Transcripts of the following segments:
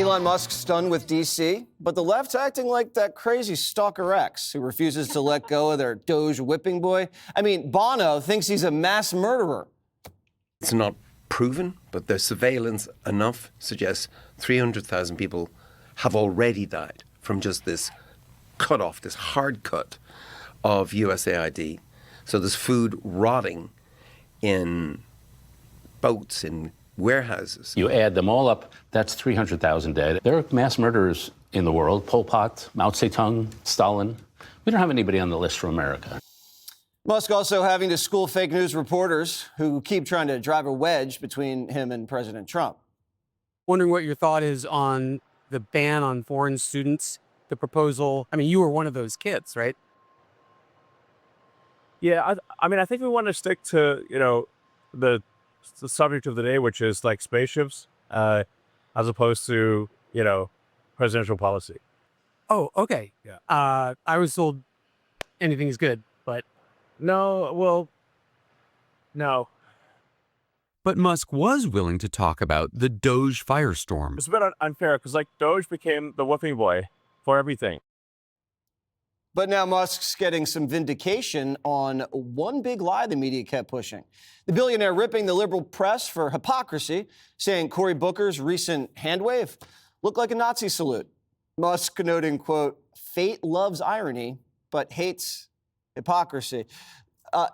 Elon Musk stunned with D.C., but the left acting like that crazy stalker X who refuses to let go of their DOGE whipping boy. I mean, Bono thinks he's a mass murderer. It's not proven, but the surveillance enough suggests 300,000 people have already died from just this cut off, this hard cut of USAID. So there's food rotting in boats, in warehouses. You add them all up, that's 300,000 dead. There are mass murderers in the world, Pol Pot, Mao Zedong, Stalin. We don't have anybody on the list from America. Musk also having to school fake news reporters who keep trying to drive a wedge between him and President Trump. Wondering what your thought is on the ban on foreign students, the proposal. I mean, you were one of those kids, right? Yeah, I mean, I think we want to stick to, the subject of the day, which is like spaceships, as opposed to, presidential policy. Oh, okay. Yeah. I was told anything is good, but... No. But Musk was willing to talk about the DOGE firestorm. It's a bit unfair because, DOGE became the whooping boy for everything. But now Musk's getting some vindication on one big lie the media kept pushing. The billionaire ripping the liberal press for hypocrisy, saying Cory Booker's recent hand wave looked like a Nazi salute. Musk noting, quote, fate loves irony, but hates hypocrisy.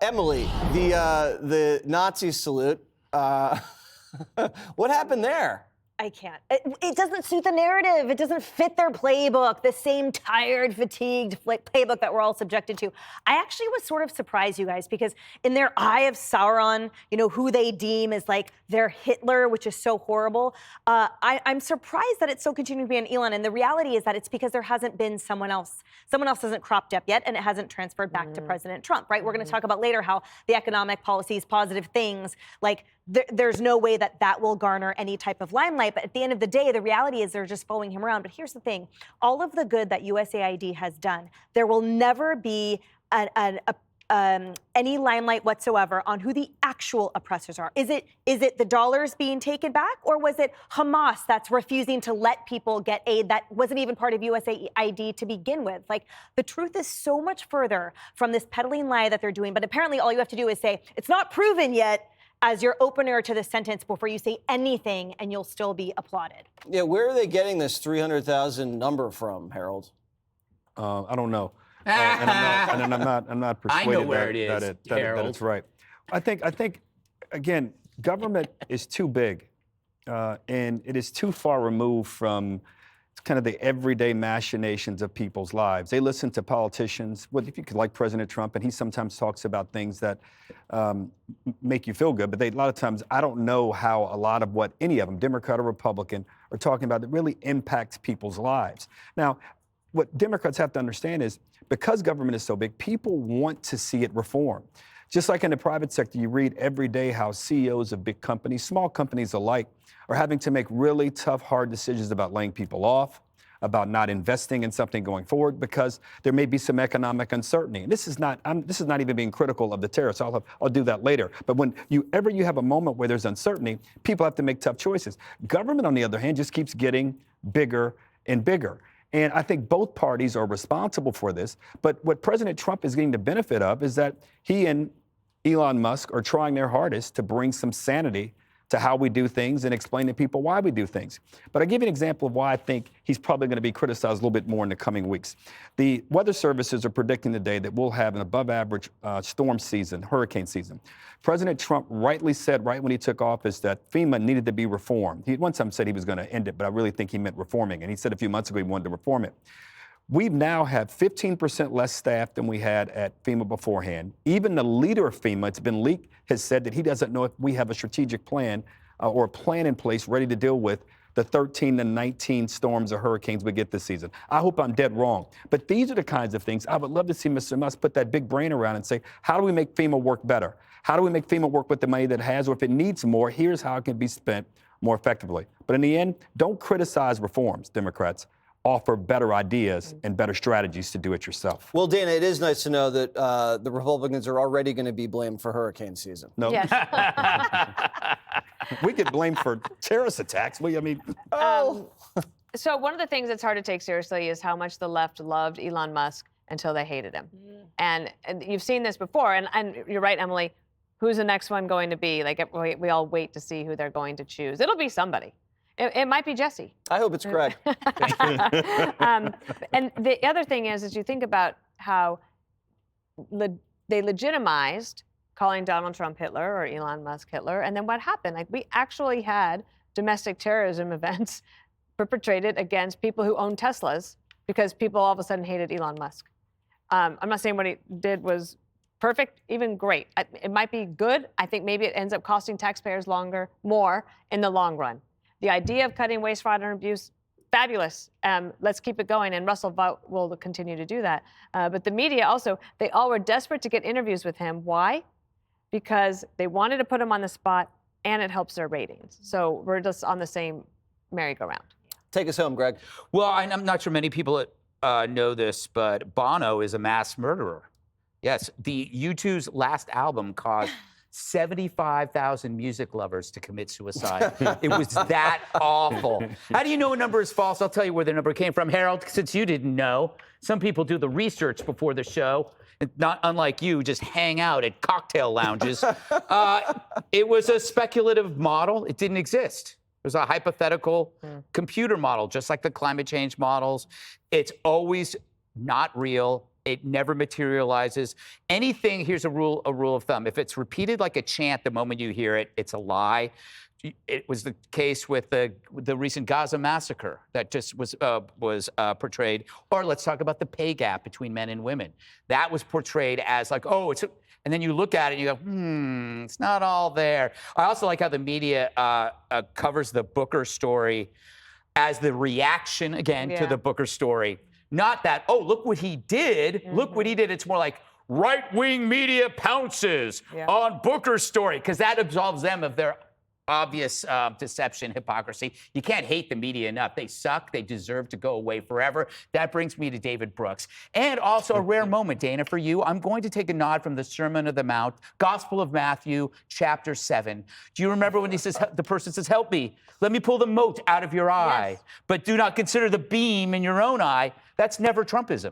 Emily, the Nazi salute, what happened there? I can't. It doesn't suit the narrative. It doesn't fit their playbook, the same tired, fatigued playbook that we're all subjected to. I actually was sort of surprised, you guys, because in their eye of Sauron, who they deem as their Hitler, which is so horrible, I'm surprised that it's still continuing to be on Elon. And the reality is that it's because there hasn't been someone else. Someone else hasn't cropped up yet, and it hasn't transferred back to President Trump, right? We're going to talk about later how the economic policies, positive things, there's no way that will garner any type of limelight. But at the end of the day, the reality is they're just following him around. But here's the thing. All of the good that USAID has done, there will never be any limelight whatsoever on who the actual oppressors are. Is it the dollars being taken back, or was it Hamas that's refusing to let people get aid that wasn't even part of USAID to begin with? The truth is so much further from this peddling lie that they're doing. But apparently all you have to do is say, it's not proven yet, as your opener to the sentence before you say anything, and you'll still be applauded. Yeah, where are they getting this 300,000 number from, Harold? I don't know. And I'm not persuaded I know where it is, that it's right. I think, again, government is too big, and it is too far removed from kind of the everyday machinations of people's lives. They listen to politicians, if you could, like President Trump, and he sometimes talks about things that make you feel good, but a lot of times I don't know how a lot of what any of them, Democrat or Republican, are talking about that really impacts people's lives. Now, what Democrats have to understand is because government is so big, people want to see it reform. Just like in the private sector, you read every day how CEOs of big companies, small companies alike, are having to make really tough, hard decisions about laying people off, about not investing in something going forward, because there may be some economic uncertainty. And this is not even being critical of the tariffs. I'll do that later. But whenever you have a moment where there's uncertainty, people have to make tough choices. Government, on the other hand, just keeps getting bigger and bigger. And I think both parties are responsible for this. But what President Trump is getting the benefit of is that he and Elon Musk are trying their hardest to bring some sanity to how we do things and explain to people why we do things. But I'll give you an example of why I think he's probably going to be criticized a little bit more in the coming weeks. The weather services are predicting today that we'll have an above average storm season, hurricane season. President Trump rightly said right when he took office that FEMA needed to be reformed. He one time said he was going to end it, but I really think he meant reforming. And he said a few months ago he wanted to reform it. We now have 15% less staff than we had at FEMA beforehand. Even the leader of FEMA, it's been leaked, has said that he doesn't know if we have a strategic plan or a plan in place ready to deal with the 13 to 19 storms or hurricanes we get this season. I hope I'm dead wrong. But these are the kinds of things I would love to see Mr. Musk put that big brain around and say, how do we make FEMA work better? How do we make FEMA work with the money that it has? Or if it needs more, here's how it can be spent more effectively. But in the end, don't criticize reforms, Democrats. Offer better ideas and better strategies to do it yourself. Well, Dana, it is nice to know that the Republicans are already going to be blamed for hurricane season. No. Yes. We get blamed for terrorist attacks. So one of the things that's hard to take seriously is how much the left loved Elon Musk until they hated him. And you've seen this before, and you're right, Emily. Who's the next one going to be? Like, we all wait to see who they're going to choose. It'll be somebody. It might be Jesse. I hope it's Greg. And the other thing is you think about how they legitimized calling Donald Trump Hitler or Elon Musk Hitler, and then what happened? Like, we actually had domestic terrorism events perpetrated against people who own Teslas because people all of a sudden hated Elon Musk. I'm not saying what he did was perfect, even great. It might be good. I think maybe it ends up costing taxpayers more in the long run. The idea of cutting waste, fraud, and abuse, fabulous. Let's keep it going. And Russell Vought will continue to do that. But the media also, they all were desperate to get interviews with him. Why? Because they wanted to put him on the spot, and it helps their ratings. So we're just on the same merry-go-round. Take us home, Greg. Well, I'm not sure many people know this, but Bono is a mass murderer. Yes, the U2's last album caused 75,000 music lovers to commit suicide. It was that awful. How do you know a number is false? I'll tell you where the number came from. Harold, since you didn't know, some people do the research before the show. Not unlike you, just hang out at cocktail lounges. It was a speculative model. It didn't exist. It was a hypothetical computer model, just like the climate change models. It's always not real. It never materializes. Anything, here's a rule of thumb. If it's repeated like a chant the moment you hear it, it's a lie. It was the case with the recent Gaza massacre that just was portrayed. Or let's talk about the pay gap between men and women. That was portrayed as like, oh, and then you look at it and you go, it's not all there. I also like how the media covers the Booker story as the reaction, again, to the Booker story. Not that, oh, look what he did. Look what he did. It's more like right-wing media pounces on Booker's story, because that absolves them of their obvious deception, hypocrisy. You can't hate the media enough. They suck. They deserve to go away forever. That brings me to David Brooks. And also a rare moment, Dana, for you. I'm going to take a nod from the Sermon on the Mount, Gospel of Matthew, chapter 7. Do you remember when he says, the person says, help me. Let me pull the mote out of your eye. But do not consider the beam in your own eye. That's Never-Trumpism.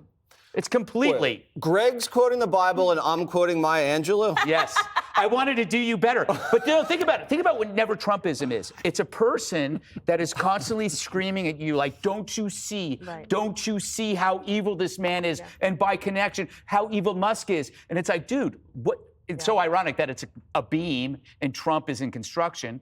It's completely. Wait, Greg's quoting the Bible and I'm quoting Maya Angelou? Yes. I wanted to do you better. But think about it. Think about what Never-Trumpism is. It's a person that is constantly screaming at you like, don't you see? Right. Don't you see how evil this man is? Yeah. And by connection, how evil Musk is. And it's like, dude, what? It's so ironic that it's a beam and Trump is in construction.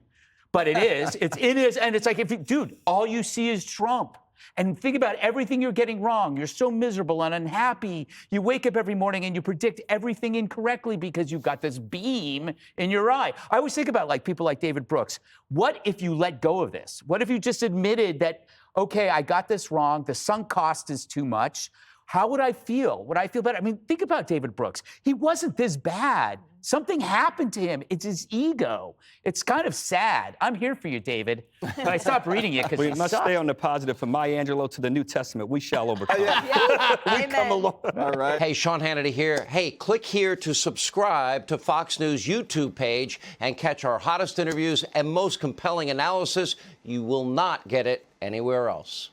But it is. It is. And it's like, dude, all you see is Trump. And think about everything you're getting wrong. You're so miserable and unhappy. You wake up every morning and you predict everything incorrectly because you've got this beam in your eye. I always think about like people like David Brooks. What if you let go of this? What if you just admitted that, okay, I got this wrong. The sunk cost is too much. How would I feel? Would I feel better? I mean, think about David Brooks. He wasn't this bad. Something happened to him. It's his ego. It's kind of sad. I'm here for you, David. But I stopped reading it because we must stay on the positive. From Maya Angelou to the New Testament, we shall overcome. We come along. All right. Hey, Sean Hannity here. Hey, click here to subscribe to Fox News YouTube page and catch our hottest interviews and most compelling analysis. You will not get it anywhere else.